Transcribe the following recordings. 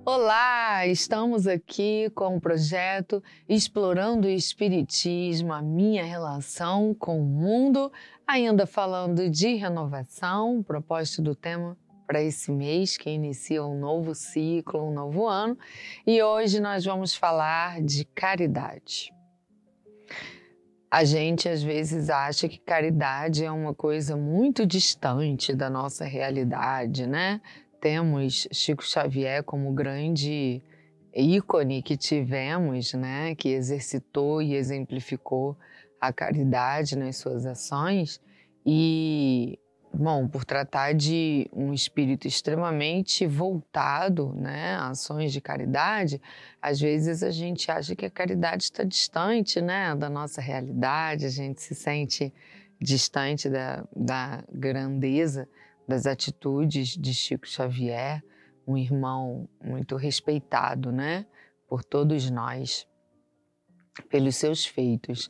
Olá, estamos aqui com o projeto Explorando o Espiritismo, a minha relação com o mundo, ainda falando de renovação, proposta do tema para esse mês, que inicia um novo ciclo, um novo ano, e hoje nós vamos falar de caridade. A gente às vezes acha que caridade é uma coisa muito distante da nossa realidade, né? Temos Chico Xavier como grande ícone que tivemos, né? Que exercitou e exemplificou a caridade nas suas ações e, bom, por tratar de um espírito extremamente voltado, né, a ações de caridade, às vezes a gente acha que a caridade está distante, né, da nossa realidade, a gente se sente distante da grandeza das atitudes de Chico Xavier, um irmão muito respeitado, né, por todos nós, pelos seus feitos.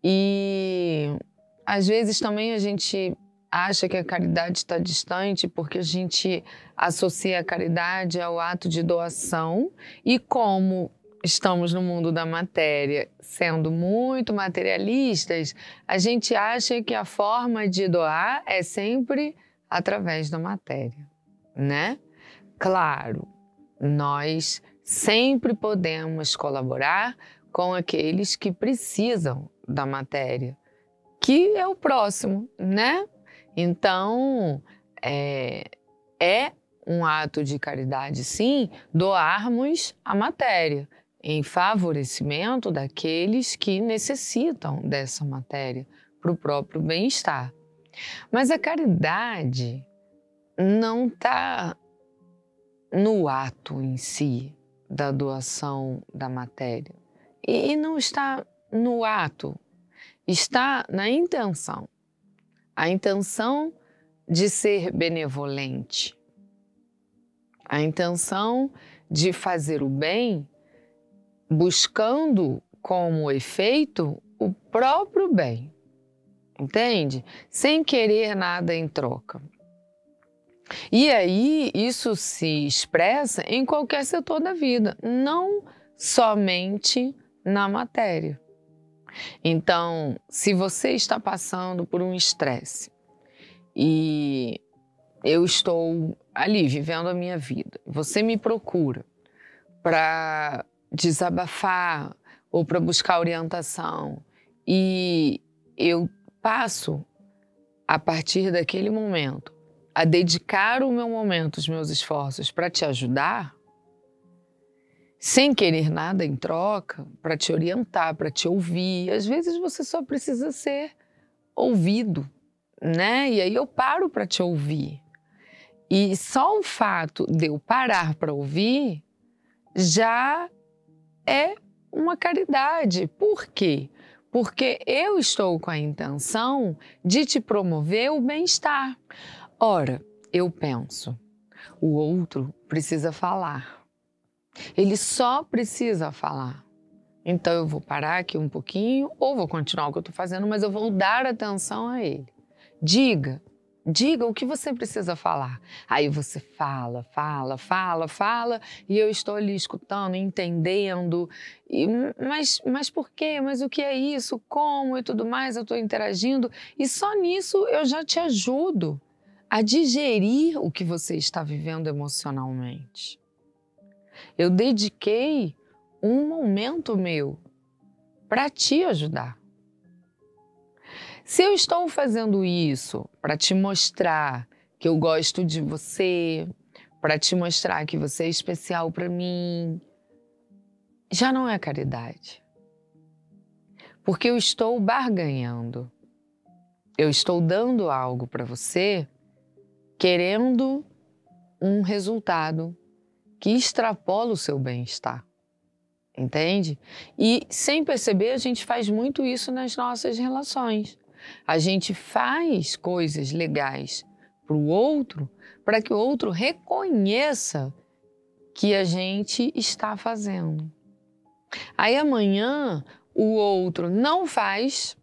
E às vezes também a gente acha que a caridade está distante porque a gente associa a caridade ao ato de doação e como estamos no mundo da matéria, sendo muito materialistas, a gente acha que a forma de doar é sempre através da matéria, né? Claro, nós sempre podemos colaborar com aqueles que precisam da matéria, que é o próximo, né? Então, é um ato de caridade, sim, doarmos a matéria em favorecimento daqueles que necessitam dessa matéria para o próprio bem-estar. Mas a caridade não está no ato em si da doação da matéria. E não está no ato, está na intenção. A intenção de ser benevolente, a intenção de fazer o bem, buscando como efeito o próprio bem, entende? Sem querer nada em troca. E aí isso se expressa em qualquer setor da vida, não somente na matéria. Então, se você está passando por um estresse e eu estou ali vivendo a minha vida, você me procura para desabafar ou para buscar orientação e eu passo, a partir daquele momento, a dedicar o meu momento, os meus esforços para te ajudar, sem querer nada em troca, para te orientar, para te ouvir. Às vezes você só precisa ser ouvido, né? E aí eu paro para te ouvir. E só o fato de eu parar para ouvir já é uma caridade. Por quê? Porque eu estou com a intenção de te promover o bem-estar. Ora, eu penso, o outro precisa falar. Ele só precisa falar. Então eu vou parar aqui um pouquinho ou vou continuar o que eu estou fazendo, mas eu vou dar atenção a ele. Diga o que você precisa falar. Aí você fala e eu estou ali escutando, entendendo. Mas por quê? Mas o que é isso? Como? E tudo mais, eu estou interagindo. E só nisso eu já te ajudo a digerir o que você está vivendo emocionalmente. Eu dediquei um momento meu para te ajudar. Se eu estou fazendo isso para te mostrar que eu gosto de você, para te mostrar que você é especial para mim, já não é caridade. Porque eu estou barganhando. Eu estou dando algo para você, querendo um resultado que extrapola o seu bem-estar, entende? E sem perceber, a gente faz muito isso nas nossas relações. A gente faz coisas legais para o outro, para que o outro reconheça que a gente está fazendo. Aí amanhã o outro não faz,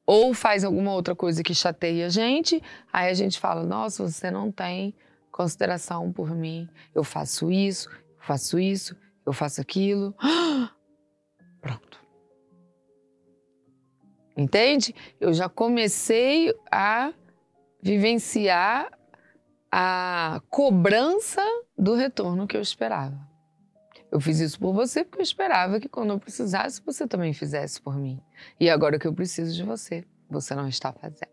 ou faz alguma outra coisa que chateia a gente, aí a gente fala, nossa, você não tem consideração por mim, eu faço isso, faço isso, eu faço aquilo. Pronto. Entende? Eu já comecei a vivenciar a cobrança do retorno que eu esperava. Eu fiz isso por você porque eu esperava que quando eu precisasse, você também fizesse por mim. E agora que eu preciso de você, você não está fazendo.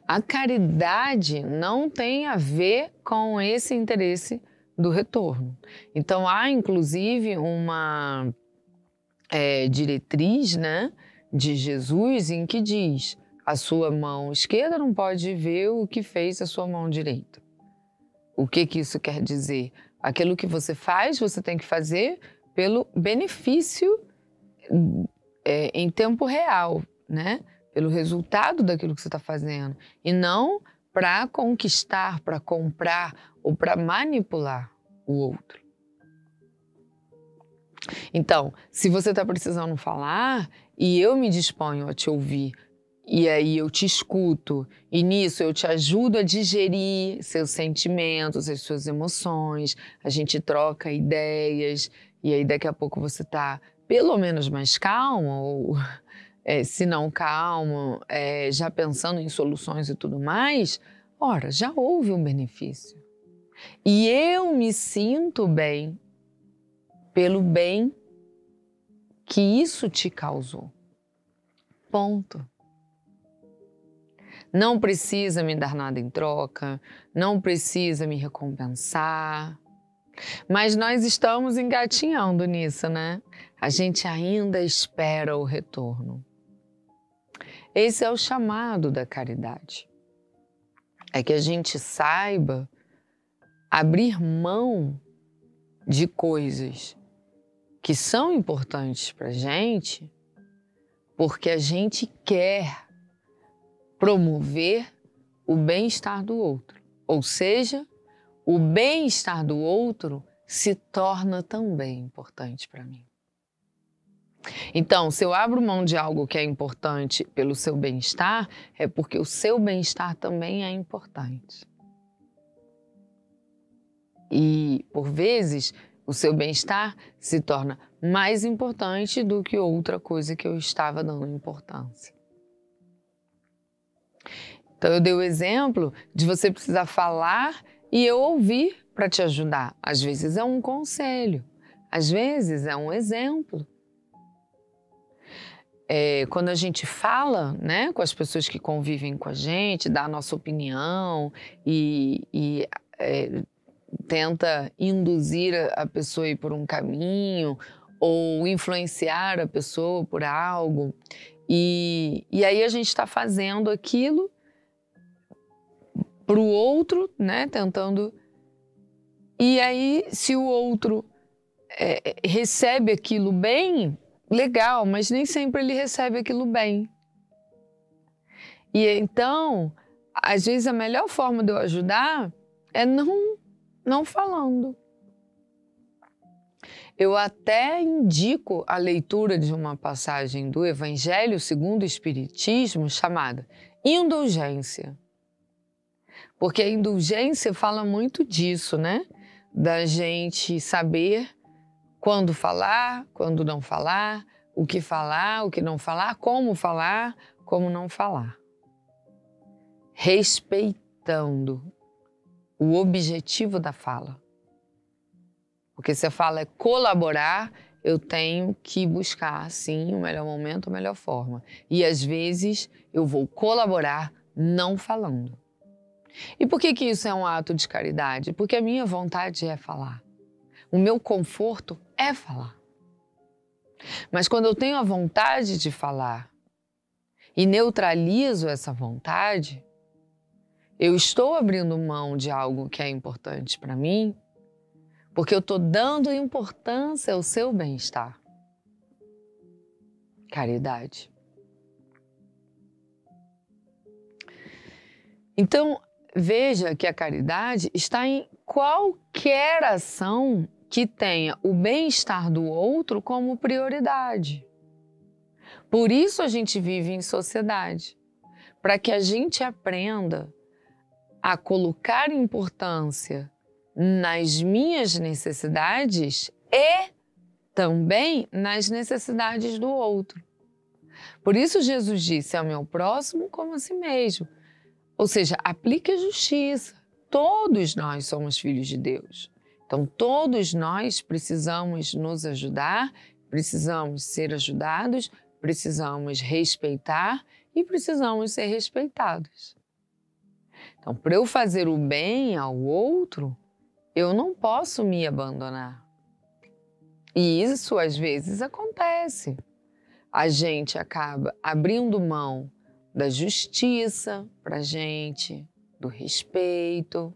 A caridade não tem a ver com esse interesse do retorno. Então, há inclusive uma diretriz, né, de Jesus em que diz: a sua mão esquerda não pode ver o que fez a sua mão direita. O que isso quer dizer? Aquilo que você faz, você tem que fazer pelo benefício em tempo real, né? Pelo resultado daquilo que você está fazendo. E não para conquistar, para comprar ou para manipular o outro. Então, se você está precisando falar e eu me disponho a te ouvir, e aí eu te escuto, e nisso eu te ajudo a digerir seus sentimentos, as suas emoções, a gente troca ideias, e aí daqui a pouco você está pelo menos mais calma, ou se não calmo, já pensando em soluções e tudo mais, ora, já houve um benefício. E eu me sinto bem pelo bem que isso te causou. Ponto. Não precisa me dar nada em troca, não precisa me recompensar. Mas nós estamos engatinhando nisso, né? A gente ainda espera o retorno. Esse é o chamado da caridade. É que a gente saiba abrir mão de coisas que são importantes para a gente, porque a gente quer promover o bem-estar do outro. Ou seja, o bem-estar do outro se torna também importante para mim. Então, se eu abro mão de algo que é importante pelo seu bem-estar, é porque o seu bem-estar também é importante. E, por vezes, o seu bem-estar se torna mais importante do que outra coisa que eu estava dando importância. Então, eu dei o exemplo de você precisar falar e eu ouvir para te ajudar. Às vezes é um conselho, às vezes é um exemplo. Quando a gente fala, né, com as pessoas que convivem com a gente, dá a nossa opinião e tenta induzir a pessoa a ir por um caminho ou influenciar a pessoa por algo. E aí a gente está fazendo aquilo para o outro, né, tentando... E aí, se o outro recebe aquilo bem, legal, mas nem sempre ele recebe aquilo bem. E então, às vezes a melhor forma de eu ajudar é não falando. Eu até indico a leitura de uma passagem do Evangelho segundo o Espiritismo chamada Indulgência. Porque a indulgência fala muito disso, né? Da gente saber quando falar, quando não falar, o que não falar, como não falar. Respeitando o objetivo da fala. Porque se a fala é colaborar, eu tenho que buscar, sim, o melhor momento, a melhor forma. E às vezes eu vou colaborar não falando. E por que isso é um ato de caridade? Porque a minha vontade é falar. O meu conforto é falar. Mas quando eu tenho a vontade de falar e neutralizo essa vontade, eu estou abrindo mão de algo que é importante para mim, porque eu estou dando importância ao seu bem-estar. Caridade. Então, veja que a caridade está em qualquer ação que tenha o bem-estar do outro como prioridade. Por isso a gente vive em sociedade, para que a gente aprenda a colocar importância nas minhas necessidades e também nas necessidades do outro. Por isso Jesus disse ao meu próximo como a si mesmo. Ou seja, aplique a justiça. Todos nós somos filhos de Deus. Então, todos nós precisamos nos ajudar, precisamos ser ajudados, precisamos respeitar e precisamos ser respeitados. Então, para eu fazer o bem ao outro, eu não posso me abandonar. E isso, às vezes, acontece. A gente acaba abrindo mão da justiça para a gente, do respeito,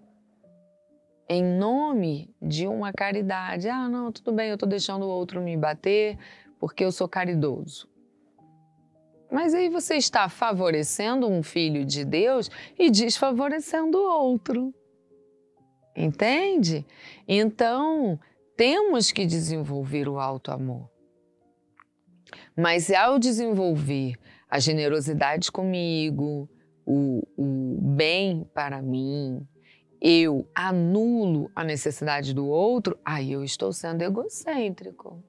em nome de uma caridade. Ah, não, tudo bem, eu estou deixando o outro me bater porque eu sou caridoso. Mas aí você está favorecendo um filho de Deus e desfavorecendo o outro. Entende? Então, temos que desenvolver o alto amor. Mas ao desenvolver a generosidade comigo, o bem para mim, eu anulo a necessidade do outro, aí eu estou sendo egocêntrico.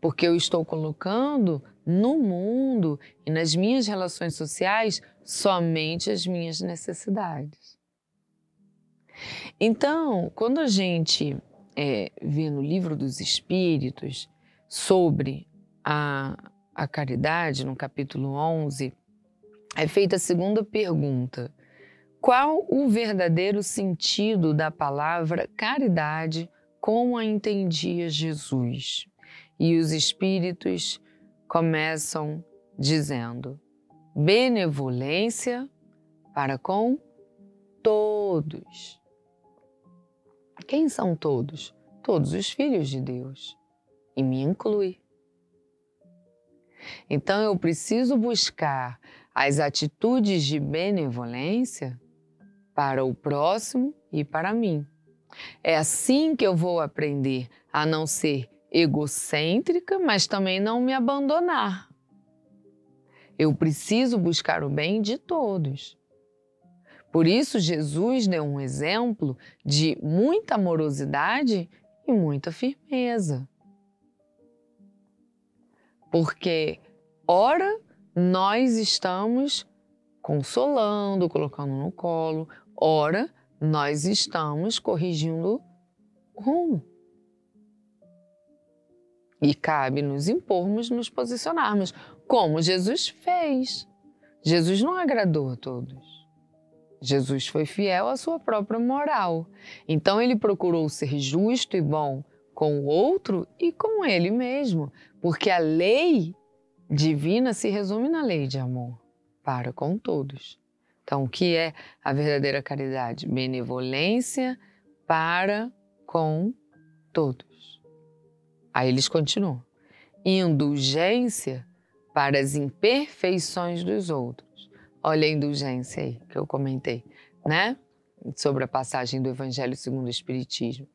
Porque eu estou colocando no mundo e nas minhas relações sociais somente as minhas necessidades. Então, quando a gente vê no Livro dos Espíritos sobre a caridade, no capítulo 11, é feita a segunda pergunta. Qual o verdadeiro sentido da palavra caridade como a entendia Jesus? E os Espíritos começam dizendo: benevolência para com todos. Quem são todos? Todos os filhos de Deus. E me inclui. Então eu preciso buscar as atitudes de benevolência para o próximo e para mim. É assim que eu vou aprender a não ser egocêntrica, mas também não me abandonar. Eu preciso buscar o bem de todos. Por isso, Jesus deu um exemplo de muita amorosidade e muita firmeza. Porque, ora, nós estamos consolando, colocando no colo, ora, nós estamos corrigindo o rumo. E cabe nos impormos, nos posicionarmos, como Jesus fez. Jesus não agradou a todos. Jesus foi fiel à sua própria moral. Então ele procurou ser justo e bom com o outro e com ele mesmo, porque a lei divina se resume na lei de amor para com todos. Então, o que é a verdadeira caridade? Benevolência para com todos. Aí eles continuam. Indulgência para as imperfeições dos outros. Olha a indulgência aí que eu comentei, né? Sobre a passagem do Evangelho segundo o Espiritismo.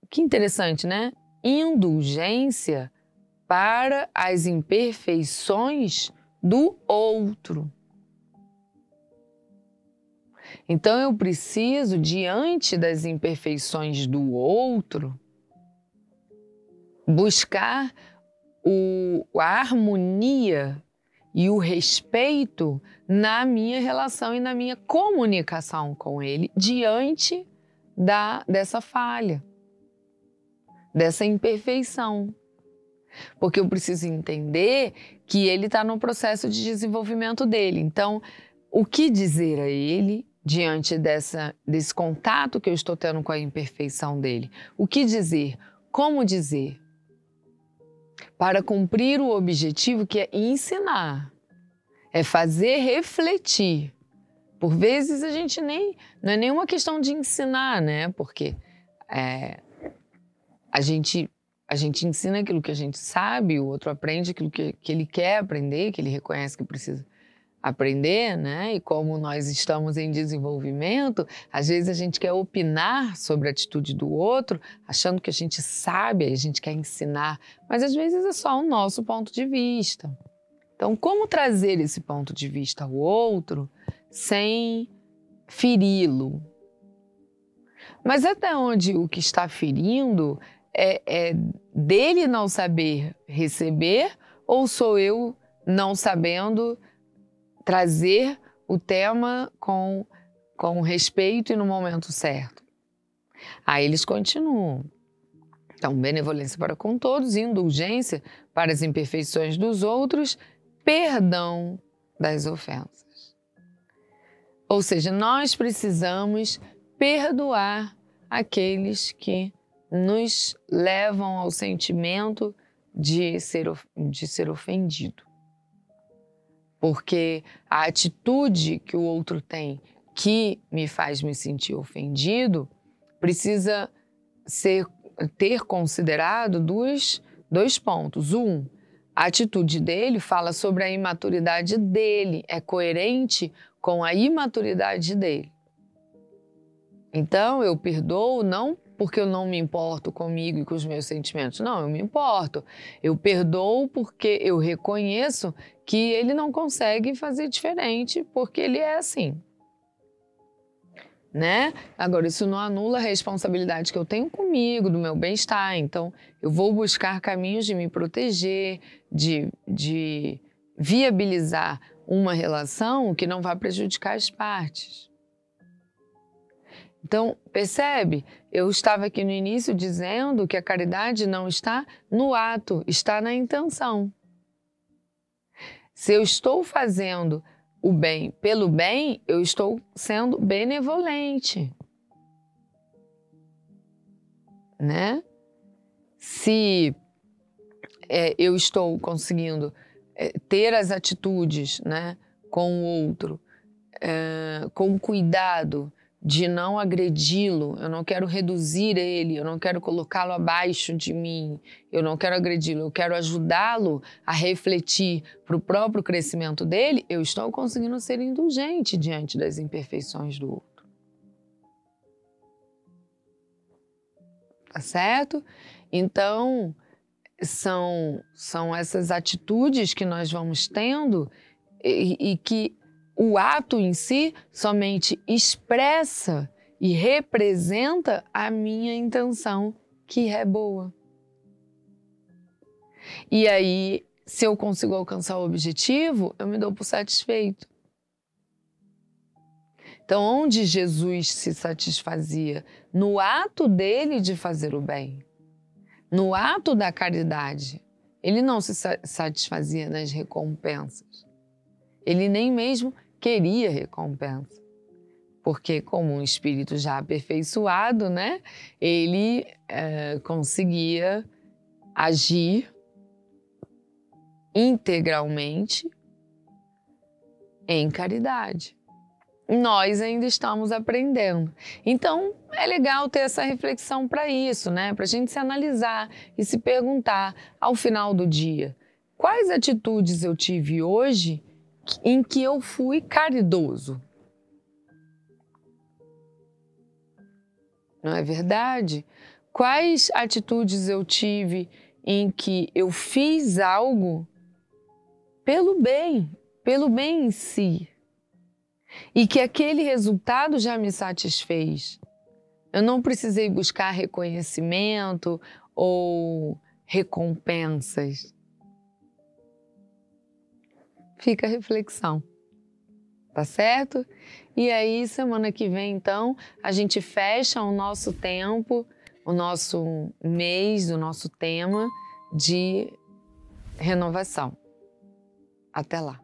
Que interessante, né? Indulgência para as imperfeições do outro. Então eu preciso, diante das imperfeições do outro, buscar a harmonia e o respeito na minha relação e na minha comunicação com ele diante dessa falha, dessa imperfeição. Porque eu preciso entender que ele está no processo de desenvolvimento dele. Então, o que dizer a ele diante desse contato que eu estou tendo com a imperfeição dele? O que dizer? Como dizer? Para cumprir o objetivo que é ensinar, é fazer refletir. Por vezes a gente não é nenhuma questão de ensinar, né? Porque a gente ensina aquilo que a gente sabe, o outro aprende aquilo que ele quer aprender, que ele reconhece que precisa aprender, né? E como nós estamos em desenvolvimento, às vezes a gente quer opinar sobre a atitude do outro, achando que a gente sabe, a gente quer ensinar, mas às vezes é só o nosso ponto de vista. Então, como trazer esse ponto de vista ao outro sem feri-lo, Mas até onde o que está ferindo é dele não saber receber, ou sou eu não sabendo trazer o tema com respeito e no momento certo? Aí eles continuam. Então, benevolência para com todos, indulgência para as imperfeições dos outros, perdão das ofensas. Ou seja, nós precisamos perdoar aqueles que nos levam ao sentimento de ser ofendido. Porque a atitude que o outro tem que me faz me sentir ofendido precisa ter considerado dois pontos. A atitude dele fala sobre a imaturidade dele, é coerente com a imaturidade dele. Então, eu perdoo não porque eu não me importo comigo e com os meus sentimentos. Não, eu me importo. Eu perdoo porque eu reconheço que ele não consegue fazer diferente, porque ele é assim. Né? Agora, isso não anula a responsabilidade que eu tenho comigo, do meu bem-estar. Então, eu vou buscar caminhos de me proteger, de viabilizar uma relação que não vá prejudicar as partes. Então, percebe? Eu estava aqui no início dizendo que a caridade não está no ato, está na intenção. Se eu estou fazendo o bem pelo bem, eu estou sendo benevolente, né? Se eu estou conseguindo ter as atitudes, né, com o outro, com cuidado de não agredi-lo, eu não quero reduzir ele, eu não quero colocá-lo abaixo de mim, eu não quero agredi-lo, eu quero ajudá-lo a refletir para o próprio crescimento dele, eu estou conseguindo ser indulgente diante das imperfeições do outro. Tá certo? Então, são essas atitudes que nós vamos tendo e que o ato em si somente expressa e representa a minha intenção, que é boa. E aí, se eu consigo alcançar o objetivo, eu me dou por satisfeito. Então, onde Jesus se satisfazia? No ato dele de fazer o bem. No ato da caridade. Ele não se satisfazia nas recompensas. Ele nem mesmo queria recompensa, porque como um espírito já aperfeiçoado, né, ele conseguia agir integralmente em caridade. Nós ainda estamos aprendendo. Então, é legal ter essa reflexão para isso, né, para a gente se analisar e se perguntar ao final do dia, quais atitudes eu tive hoje em que eu fui caridoso? Não é verdade? Quais atitudes eu tive em que eu fiz algo pelo bem em si, e que aquele resultado já me satisfez? Eu não precisei buscar reconhecimento ou recompensas. Fica a reflexão, tá certo? E aí, semana que vem, então, a gente fecha o nosso tempo, o nosso mês, o nosso tema de renovação. Até lá!